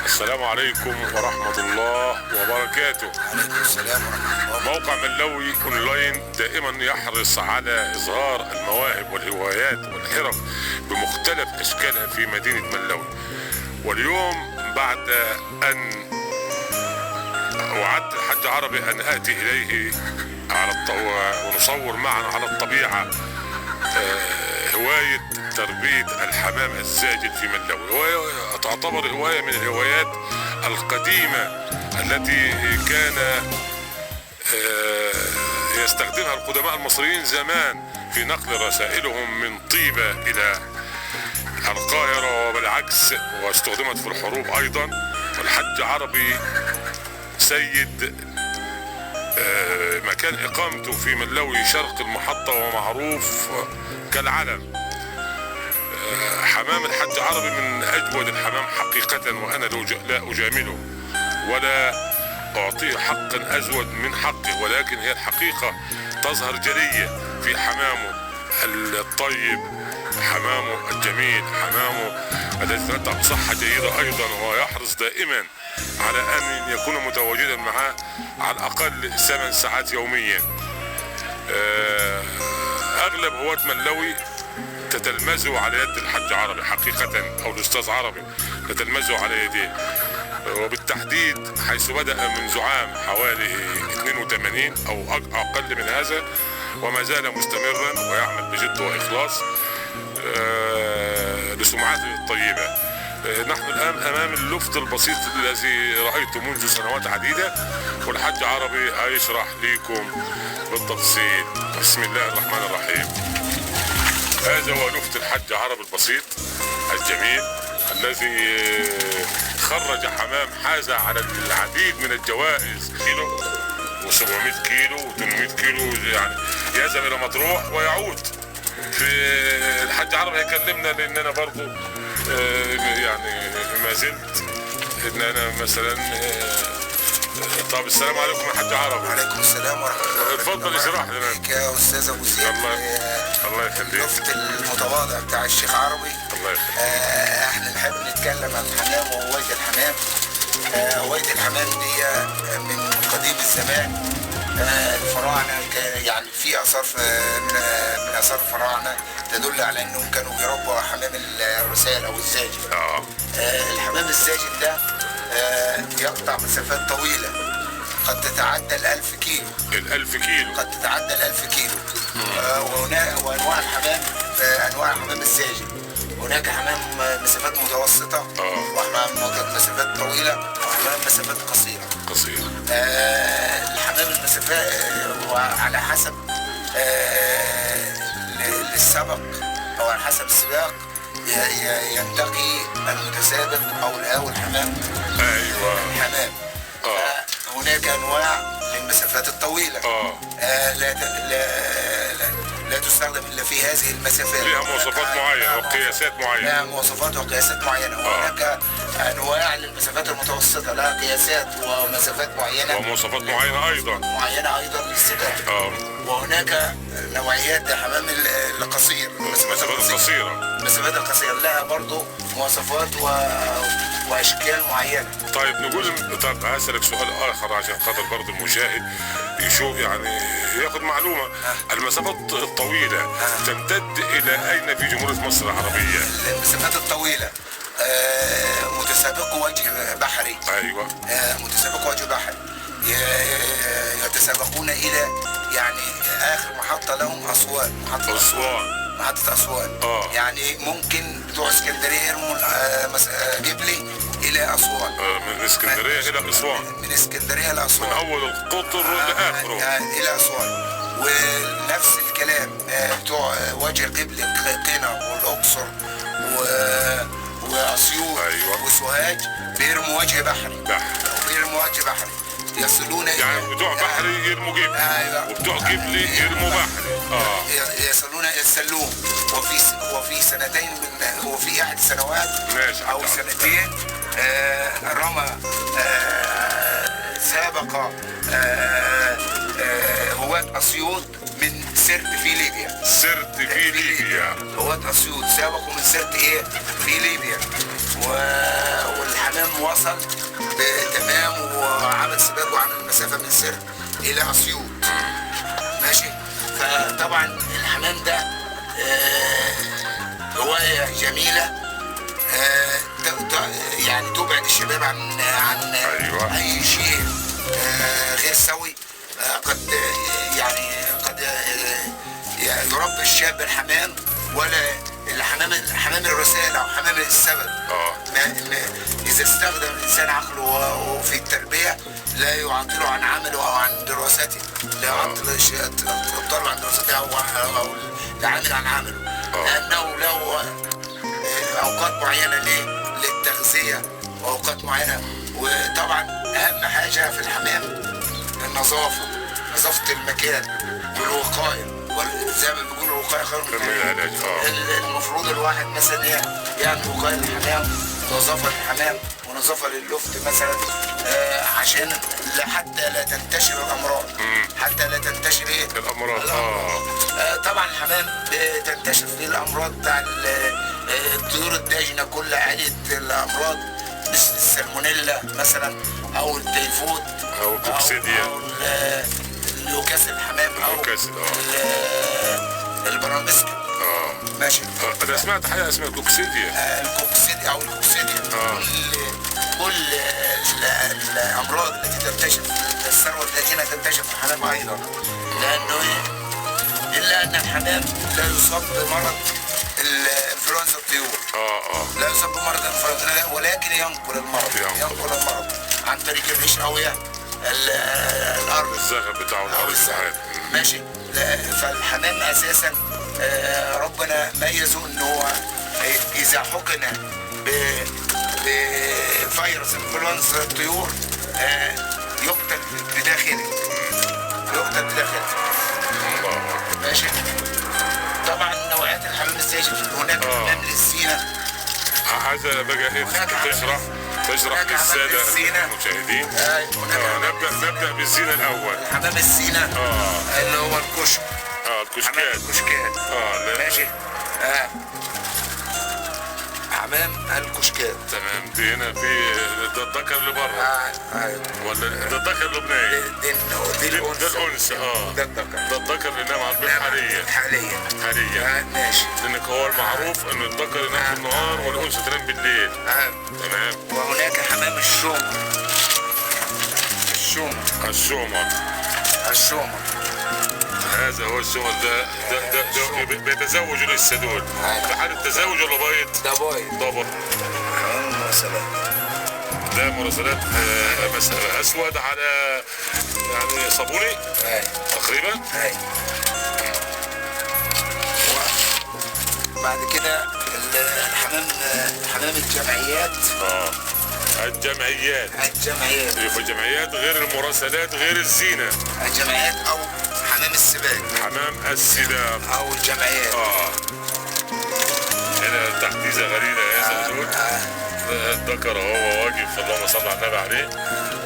السلام عليكم ورحمة الله وبركاته. عليكم السلام ورحمة الله. موقع ملاوي اونلاين دائما يحرص على اظهار المواهب والهوايات والحرف بمختلف اشكالها في مدينة ملاوي. واليوم بعد ان وعدت الحاج عربي ان اتي اليه ونصور معا على الطبيعة هواية تربية الحمام الزاجل في ملاوي. هواية تعتبر هواية من الهوايات القديمة التي كان يستخدمها القدماء المصريين زمان في نقل رسائلهم من طيبة إلى القاهرة وبالعكس، واستخدمت في الحروب أيضا. والحج عربي سيد مكان إقامته في ملاوي شرق المحطة ومعروف كالعلم. حمام الحج عربي من أجود الحمام حقيقة، وأنا لا أجامله ولا أعطيه حقا أزود من حقه، ولكن هي الحقيقة تظهر جلية في حمامه الطيب، حمامه الجميل، حمامه الذي يتمتع بصحة جيدة أيضا، ويحرص دائما على أن يكون متواجدا معه على الأقل 8 ساعات يوميا. أغلب هواة ملاوي تتلمذوا على يد الحج عربي حقيقة، أو الأستاذ عربي تتلمذوا على يديه، وبالتحديد حيث بدأ منذ عام حوالي 82 أو أقل من هذا، وما زال مستمرا ويعمل بجد وإخلاص لسمعته الطيبة. نحن الآن أمام اللفت البسيط الذي رأيته منذ سنوات عديدة، والحج عربي هيشرح لكم بالتفصيل. بسم الله الرحمن الرحيم. هذا هو لفت الحج عربي البسيط الجميل الذي خرج حمام حاز على العديد من الجوائز، كيلو و700 كيلو و800 كيلو، يعني يذهب إلى مطروح ويعود. في الحج عربي هيكلمنا لأن أنا برضو يعني ما زلت إن أنا مثلا. طب السلام عليكم يا حاج عربي. وعليكم السلام ورحمة الله. اتفضل اشرح لنا. يا أستاذ أبو زيد. الله يخليك. اللفت المتواضع بتاع الشيخ عربي. الله يخليك. احنا نحب نتكلم عن الحمام وهواية الحمام. هواية الحمام دي من قديم الزمان. الفراعنة يعني في آثار من آثار الفراعنة تدل على أنهم كانوا بيربوا حمام الرسال أو الزاجل. الحمام الزاجل ده يقطع مسافات طويلة قد تتعدى 1000 كيلو. 1000 كيلو قد تتعدى 1000 كيلو. وأنواع الحمام أنواع الحمام الزاجل. هناك حمام مسافات متوسطة، وحمام مسافات طويلة، وحمام مسافات قصيرة. الحمام المسافات على حسب السبق أو على حسب السباق ينتقي المتسابق أو الحمام. أيوة. الحمام. هناك أنواع للمسافات الطويلة لا تستخدم إلا في هذه المسافات. لها مواصفات معينة وقياسات معينة. لها مواصفات وقياسات معينة. وهناك انواع للمسافات المتوسطه، لها قياسات ومسافات معينه ومواصفات معينة ايضا. ايضا للسباحه. اه. وهناك نوعيات حمام القصير، المسافات القصيرة. المسافات القصيره لها برضه مواصفات واشكال معينه. طيب نقول، طب هسألك سؤال آخر عشان خاطر برضه المشاهد يشوف يعني ياخد معلومة. المسافات الطويلة تمتد إلى أين في جمهورية مصر العربية؟ المسافات الطويلة متسابقو وجه بحري. أيوة. متسابقو وجه بحري يتسابقون إلى يعني آخر محطة لهم أسوان. محطة أسوان. يعني ممكن بتوع اسكندرية يرموا جبلي إلى أسوان. من اسكندرية إلى أسوان. من اسكندرية إلى أسوان. من أول القطر لآخره. إلى أسوان. ونفس الكلام بتوع وجه قبلي قنا والأقصر وأسيوط. أيوة. وسوهاج بيرموا وجه بحري. يصلون يعني بتوع بحري يرموا جبلي. أيوة. وبتوع جبلي يرموا بحري. يصلون السلوم. وفي سنتين وفي احد السنوات او سنتين رمى سابق هواة اسيوط من سرت في ليبيا. هواة اسيوط سابقوا من سرت في ليبيا. والحمام وصل تمام وعمل سباق وعمل مسافه من سرت الى اسيوط. ماشي. فطبعا الحمام ده هواية جميلة يعني تبعد الشباب عن أيوة. أي شيء غير سوي. قد يربي الشاب الحمام، ولا حمام الرسالة أو حمام السبت. إذا استخدم الإنسان عقله وفي التربية لا يعطله عن عمله أو عن دراسته، لا يعطله عن دراسته أو العامل عن عمله، لأنه له أوقات معينة للتغذية وأوقات معينة. وطبعا أهم حاجة في الحمام نظافة المكان والوقاية. زي ما بيقولوا الوقاية خير من العلاج. المفروض الواحد مثلا يعمل وقاية للحمام، نظافة للحمام ونظافة لللفت مثلا، عشان حتى لا تنتشر الأمراض. الأمراض. طبعا الحمام بتنتشر فيه الأمراض بتاع الطيور الداجنة كلها، عدة الأمراض مثل السالمونيلا مثلا أو التيفود أو الكوكسيديا أو اليوكاس الحمام أو البرامبسكا. ماشي. أنا سمعت حاجة اسمها الكوكسيديا. الكوكسيديا. كل الأمراض التي تنتشر في الثروة الداجنة تنتشر في الحمام أيضا، لأنه إلا أن الحمام لا يصاب بمرض الإنفلونزا الطيور. لا يصاب بمرض الإنفلونزا، ولكن ينقل المرض عن طريق الرشاوية الأرض. الزغب بتاعه الأرض. ماشي. فالحمام أساسا ربنا ميزه إن هو إذا حقن بفيروس انفلونزا الطيور يقتل بداخله. ماشي. طبعا نوعيات الحمام الزاجل هناك حمام للزينة. هذا بقى تشرح للسادة المشاهدين. نبدأ بالزينة الأول. حمام الزينة اللي هو الكشك. الكشكات. ماشي. حمام الكشكات. تمام. دي هنا في ده الذكر اللي بره. ولا ده الذكر اللبناني؟ دي الأنثى. ده الذكر اللي نام على البيت حاليا. ماشي. لأنك هو المعروف إنه الذكر ينام بالنهار والأنثى تنام بالليل. تمام. وهناك حمام الشومة. هذا هو الشغل ده بيتزوجوا لسه دول. ده حال التزاوج ولا بايض؟ ده بايض. ده مراسلات مثلا اسود على يعني صابوني تقريبا. بعد كده حمام الجمعيات. الجمعيات. يبقى جمعيات غير المراسلات غير الزينة. الجمعيات او حمام السباق او الجمعيات. هنا تحديثة غريبة يا زلمة. الذكر وهو واقف اللهم صل على النبي عليه،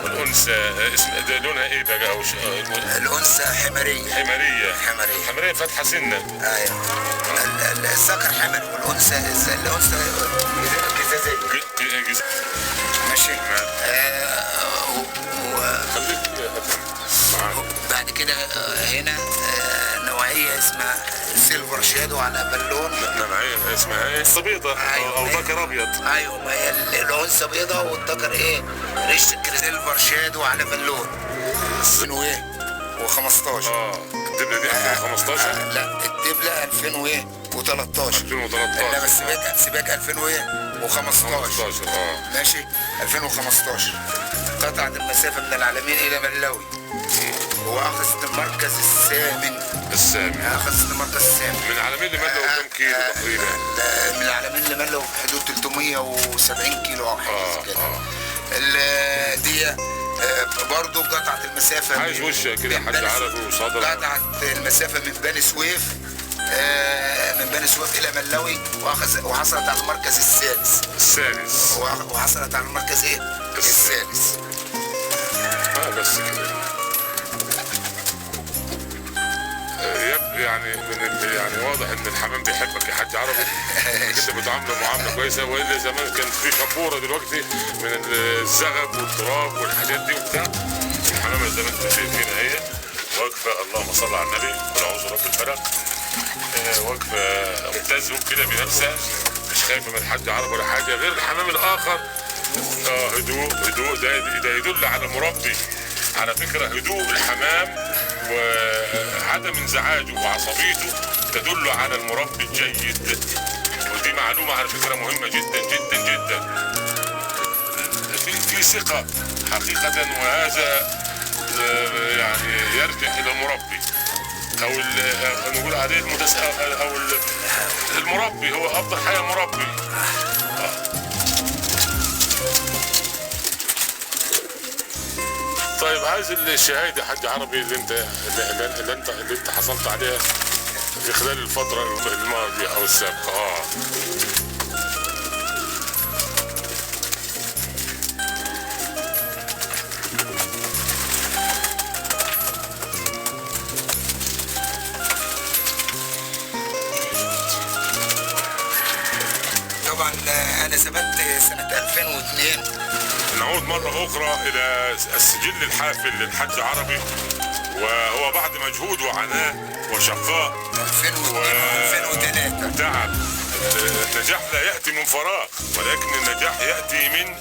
والانثى اسم ده لونها ايه بقى؟ او الانثى حماريه. حماريه فاتحه سنه. ايوه. الذكر حمر والانثى جزازيه. ماشي. بعد كده هنا نوعيه اسمها سيلفر شادو على بالون. نوعيه اسمها ايه؟ بيضة. أيوة. او ذكر ابيض. ايوه، ما هي الانثى بيضة والذكر ايه؟ ريشه سيلفر شادو على بالون. 2015. الدبله دي 2015؟ لا، الدبله 2013. 2013. لا، بس سباك 2015. ماشي. 2015 قطعت المسافه من العلمين الى ملاوي، واخذت المركز الثامن. اخذت المركز الثامن. من العلمين لملاوي كم كيلو تقريبا؟ من العلمين لملاوي في حدود 370 كيلو او حاجه كده. دي برضه قطعت المسافه. عايز وشك كده حاج عربي وصدر. قطعت المسافه من بني سويف الى ملاوي، وحصلت على المركز السادس. وحصلت على المركز ايه؟ السادس. بس كده. يعني يعني واضح ان الحمام بيحبك يا حاج عربي. انت بتعامله معامله كويسه، والا زمان كان في شبوره دلوقتي من الزغب والتراب والحاجات دي وبتاع. الحمامه زي ما انتم شايفين اهي واقفه اللهم صل على النبي قل اعوذ برب الفلق. واقفه مبتسمه كده بنفسها، مش خايفه من حد عربي ولا حاجه، غير الحمام الاخر هدوء. ده يدل على المربي. على فكره هدوء الحمام وعدم انزعاجه وعصبيته تدل على المربي الجيد، ودي معلومه على فكره مهمه جدا جدا جدا. في ثقه حقيقه، وهذا يعني يرجع الى المربي او نقول عليه او المربي هو افضل حاجه مربي. طيب، عايز الشهاده يا حاج عربي اللي انت حصلت عليها في خلال الفتره الماضيه او السابقه. طبعا انا ثبت سنه 2002. نعود مرة أخرى إلى السجل الحافل للحج عربي، وهو بعد مجهود وعناء وشقاء 2003 وتعب. النجاح لا يأتي من فراغ، ولكن النجاح يأتي من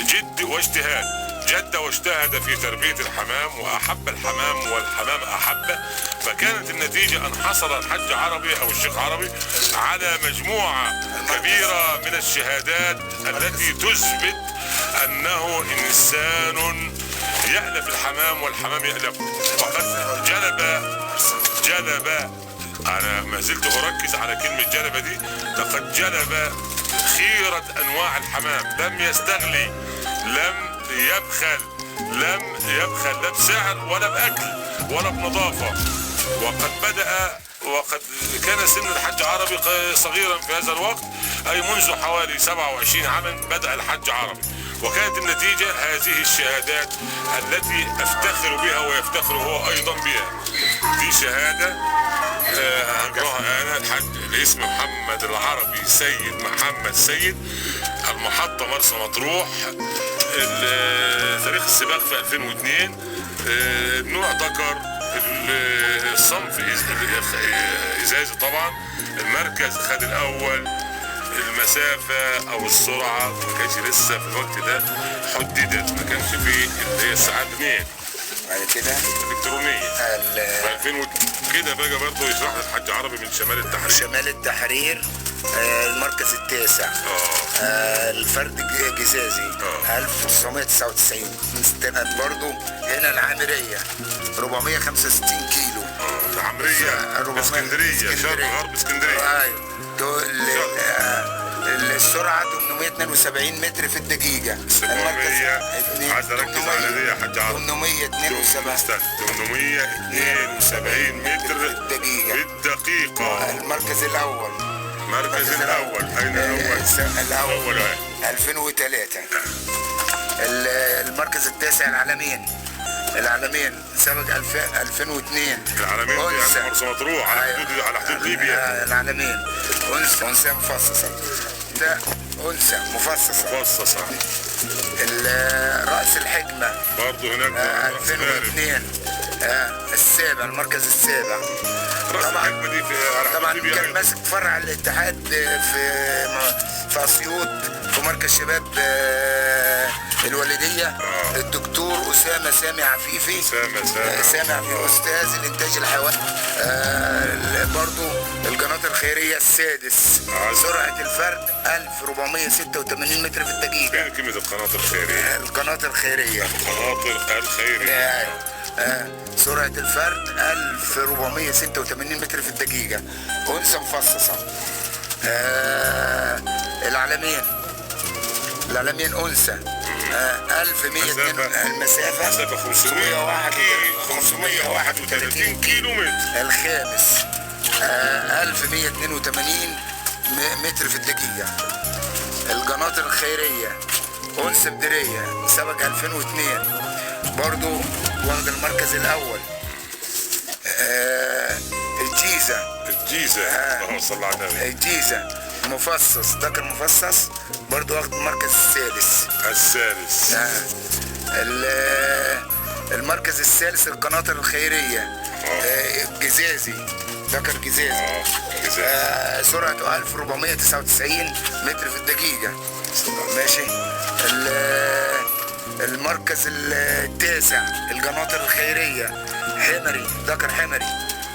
جد واجتهاد. جد واجتهد في تربية الحمام، وأحب الحمام والحمام أحبه، فكانت النتيجة أن حصل الحج عربي أو الشيخ عربي على مجموعة كبيرة من الشهادات التي تثبت أنه إنسان يألف الحمام والحمام يألف. وقد جلب أنا ما زلت أركز على كلمة جلب دي. لقد جلب خيرة أنواع الحمام، لم يستغلي، لم يبخل لا بسعر ولا بأكل ولا بنظافة. وقد كان سن الحج عربي صغيرا في هذا الوقت، أي منذ حوالي 27 عاما بدأ الحج عربي، وكانت النتيجة هذه الشهادات التي أفتخر بها ويفتخر هو أيضا بها. دي شهادة هنقراها أنا. الحج الاسم محمد العربي سيد محمد سيد، المحطة مرسى مطروح، تاريخ السباق في 2002، النوع ذكر، الصنف إزازي طبعا، المركز خد الأول، المسافة أو السرعة ما كانش لسه في الوقت ده حددت، ما كانش فيه اللي هي الساعات 2 بعد كده إلكترونية في 2000 كده. بقى برضه يشرح لي الحج عربي من شمال التحرير. المركز التاسع. الفرد جزازي 1999. استند برضه هنا العامرية 465 كيلو. العامرية اسكندرية، شرق غرب اسكندرية. ايوه. السرعة 872 متر في الدقيقة. عايز اركز على دي يا حاج عربي. 872 متر في الدقيقة. المركز الأول. المركز الاول. اين الاول؟ الاول 2003. المركز التاسع العالمين سبق 2002. العالمين دي يعني مرسى مطروح على حدود ليبيا. العالمين انثى مفصصه. ده انثى مفصصه. رأس الحكمة برضه هناك 2002. السابع، المركز السابع. رأس الحكمة دي طبعا كان ماسك فرع الاتحاد في اسيوط في مركز شباب الوالدية. الدكتور أسامة سامي عفيفي. سامي عفيفي أستاذ الإنتاج الحيواني. برضو القناة الخيرية السادس. سرعة الفرد 1486 متر في الدقيقة. فين كلمة القناة الخيرية؟ القناة الخيرية. القناة الخيرية. سرعة الفرد 1486 متر في الدقيقة. أنثى مفصصة. العالمين أنثى. 1102 المسافة 531 كيلو متر. الخامس 1182 متر في الدقيقة. القناة الخيرية أنثى بدرية سبق 2002 برضو واخد المركز الأول. الجيزة اللهم صل على النبي. الجيزة مفصص، ذكر مفصص برضو واخد المركز الثالث. المركز الثالث القناطر الخيرية. جزازي، ذكر جزازي. سرعته 1499 متر في الدقيقة. ماشي. المركز التاسع القناطر الخيرية حمري، ذكر حمري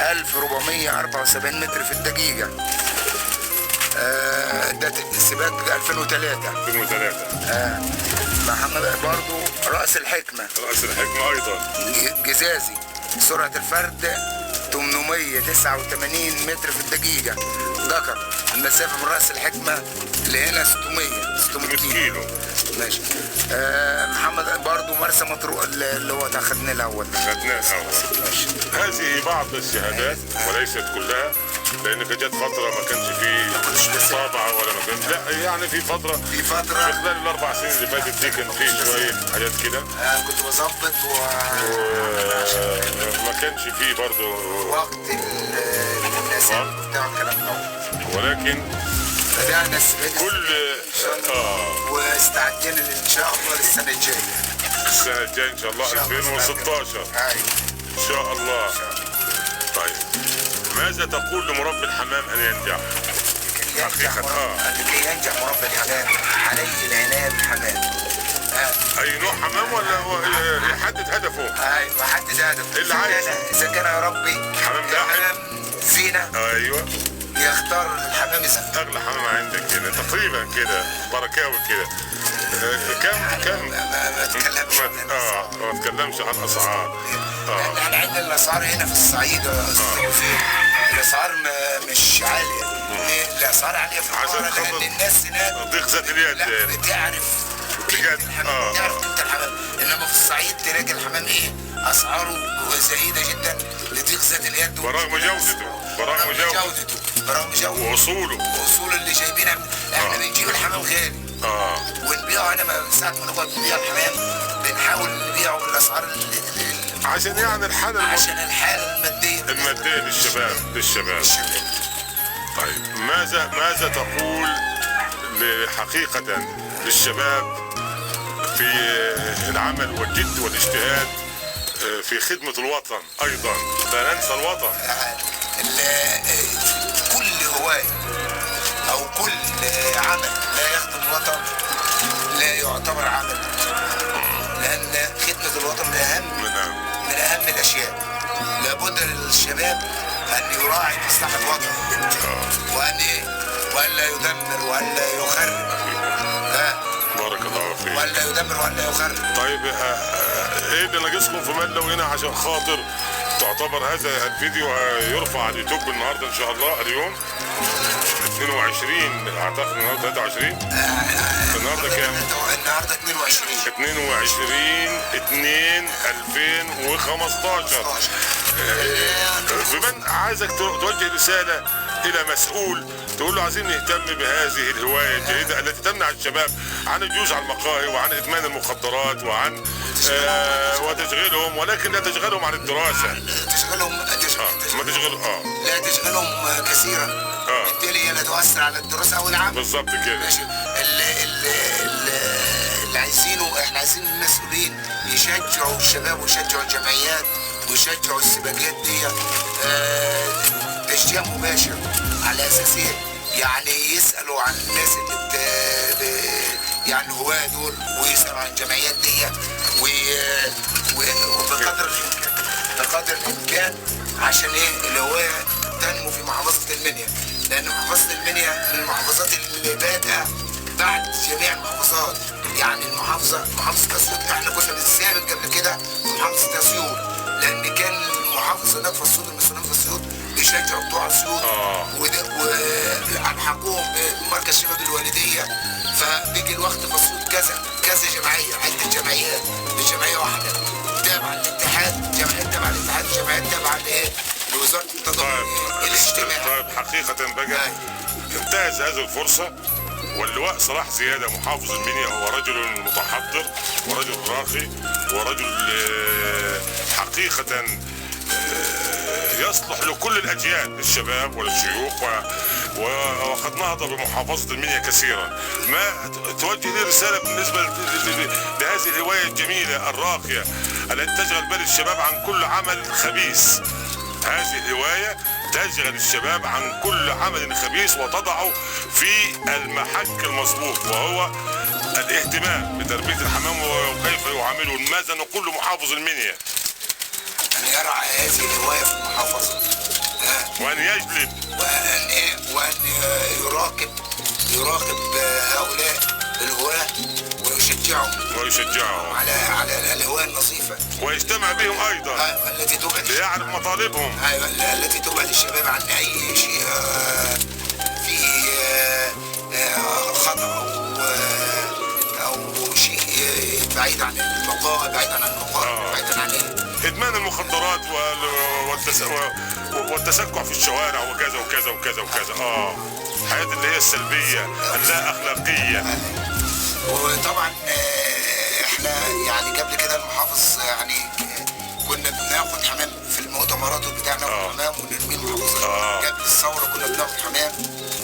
1474 متر في الدقيقة. ده سباق 2003. محمد برضو رأس الحكمة أيضا جزازي. سرعة الفرد 889 متر في الدقيقة. ذكر. المسافة من رأس الحكمة لهنا 600 كيلو. ماشي. محمد برضو مرسى مطروح اللي هو خدناه الأول. ماشي. هذه بعض الشهادات وليست كلها، لأن جت فترة ما كانش فيه طابعة ولا ما كانش، لا يعني في فترة في خلال الأربع سنين اللي فاتت دي كان فيه شوية حاجات كده. كنت بظبط ما كانش فيه برضو وقت المناسب بتاع الكلام ده، ولكن بدأنا كل واستعدنا ان شاء الله للسنة الجاية. ان شاء الله 2016 ان شاء الله. طيب ماذا تقول لمربي الحمام ان ينجح؟ لكي ينجح مربي الحمام عليه العناية بالحمام. اي نوع حمام ولا يحدد هدفه؟ ايوه يحدد هدفه. اللي عايزه اذا كان يربي حمام زينة ايوه يختار الحمام اغلى حمام عندك هنا تقريبا كده بركاوي كده. كم ما تتكلمش ما تتكلمش عن الاسعار. احنا عندنا الاسعار هنا في الصعيد الاسعار مش عاليه. الاسعار عاليه في القاهره لان الناس هناك ضيق ذات اليد بتعرف قيمه الحمام، بتعرف قيمه الحمام. انما في الصعيد تلاقي الحمام اسعاره زهيده جدا لضيق ذات اليد برغم جودته واصوله اللي جايبينها. احنا بنجيب الحمام غالي ونبيعه. انا ساعه ما نقعد نبيع الحمام بنحاول نبيعه بالاسعار عشان يعني الحاله الماديه للشباب. طيب ماذا تقول حقيقة للشباب في العمل والجد والاجتهاد في خدمة الوطن أيضا؟ لا ننسى الوطن. كل هواية أو كل عمل لا يخدم الوطن لا يعتبر عمل، لأن خدمة الوطن من أهم الأشياء. لابد للشباب أن يراعي مصلحة الوطن وأن لا يدمر وأن لا يخرب. بارك الله فيك. وأن لا يدمر وأن لا يخرب. طيب ايه اللي ناقصكم في ملة وهنا عشان خاطر تعتبر هذا الفيديو يرفع على اليوتيوب النهارده ان شاء الله؟ اليوم 22 اعتقد، النهارده 23. النهارده كام؟ النهارده 22/2/2015. بمن عايزك توجه رسالة الى مسؤول تقول له عايزين نهتم بهذه الهوايه الجيده التي تمنع الشباب عن الجلوس على المقاهي وعن ادمان المخدرات وعن وتشغيلهم، ولكن لا تشغلهم عن الدراسه. تشغلهم ما تشغل لا تشغلهم كثيرا، بالتالي هي لا تؤثر على الدراسه او العمل. بالظبط كده. ماشي. اللي عايزينه، احنا عايزين المسؤولين يشجعوا الشباب ويشجعوا الجمعيات ويشجعوا السباقات دي تشجيع مباشر، على اساس ايه؟ يعني يسالوا عن الناس اللي يعني الهواة دول، ويسالوا عن الجمعيات دي بقدر الامكان عشان ايه الهواة تنمو في محافظة المنيا، لان محافظة المنيا من المحافظات اللي بادئة بعد جميع المحافظات. يعني محافظة اسيوط احنا كنا بنسابق قبل كده في محافظة اسيوط، لان كان المحافظ هناك في اسيوط، المسؤولين في اسيوط بيشجعوا بتوع اسيوط والحقوهم بمركز شباب الوالدية، فبيجي الوقت في اسيوط كذا جمعية، عدة جمعيات مش جمعية واحدة تابعة للاتحاد، جمعيات تابعة للاتحاد، جمعيات تابعة لوزارة التضامن الاجتماعي. طيب حقيقة بقى انتهز هذه الفرصة، واللواء صلاح زيادة محافظ المنيا هو رجل متحضر ورجل راقي ورجل حقيقة يصلح لكل الأجيال، للشباب وللشيوخ، وقد نهض بمحافظة المنيا كثيرا. ما توجه لي رسالة بالنسبة لهذه الهواية الجميلة الراقية التي تشغل بال الشباب عن كل عمل خبيث. هذه الهواية تشغل الشباب عن كل عمل خبيث وتضعه في المحك المظبوط، وهو الاهتمام بتربية الحمام وكيف يعاملون. ماذا نقول لمحافظ المنيا؟ أن يرعى هذه الهواية في المحافظة، وأن يجلب وأن يراقب هؤلاء الهواة ويشجعهم على الهواية النظيفة، ويجتمع بهم أيضا التي تبعد ليعرف مطالبهم، التي تبعد الشباب عن أي شيء فيه خطأ أو شيء بعيد عن المقاهي، بعيد عن ادمان المخدرات والتسكع في الشوارع وكذا وكذا وكذا وكذا. الحياة اللي هي السلبية اللا اخلاقية. وطبعا احنا يعني قبل كده المحافظ يعني كنا بناخد حمام في المؤتمرات بتاعنا، حمام ونرميه المحافظة. قبل الثورة كنا بناخد حمام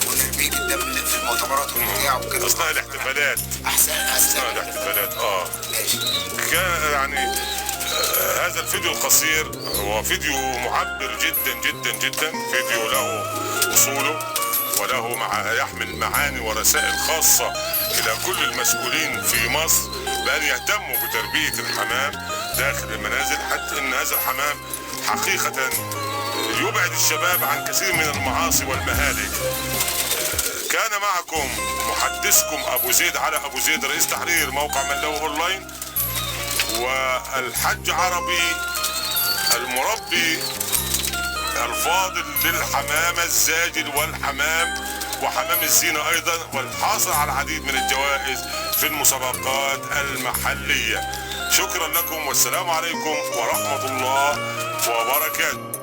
ونرميه قدام في المؤتمرات وبتاع وكده اثناء الاحتفالات. اثناء الاحتفالات. ماشي. يعني هذا الفيديو القصير هو فيديو معبر جدا جدا جدا، فيديو له اصوله وله يحمل معاني ورسائل خاصة الى كل المسؤولين في مصر بان يهتموا بتربية الحمام داخل المنازل، حتى ان هذا الحمام حقيقة يبعد الشباب عن كثير من المعاصي والمهالك. كان معكم محدثكم ابو زيد، على ابو زيد، رئيس تحرير موقع ملوه اونلاين، والحج عربي المربي الفاضل للحمام الزاجل والحمام وحمام الزينة ايضا، والحاصل على العديد من الجوائز في المسابقات المحلية. شكرا لكم والسلام عليكم ورحمة الله وبركاته.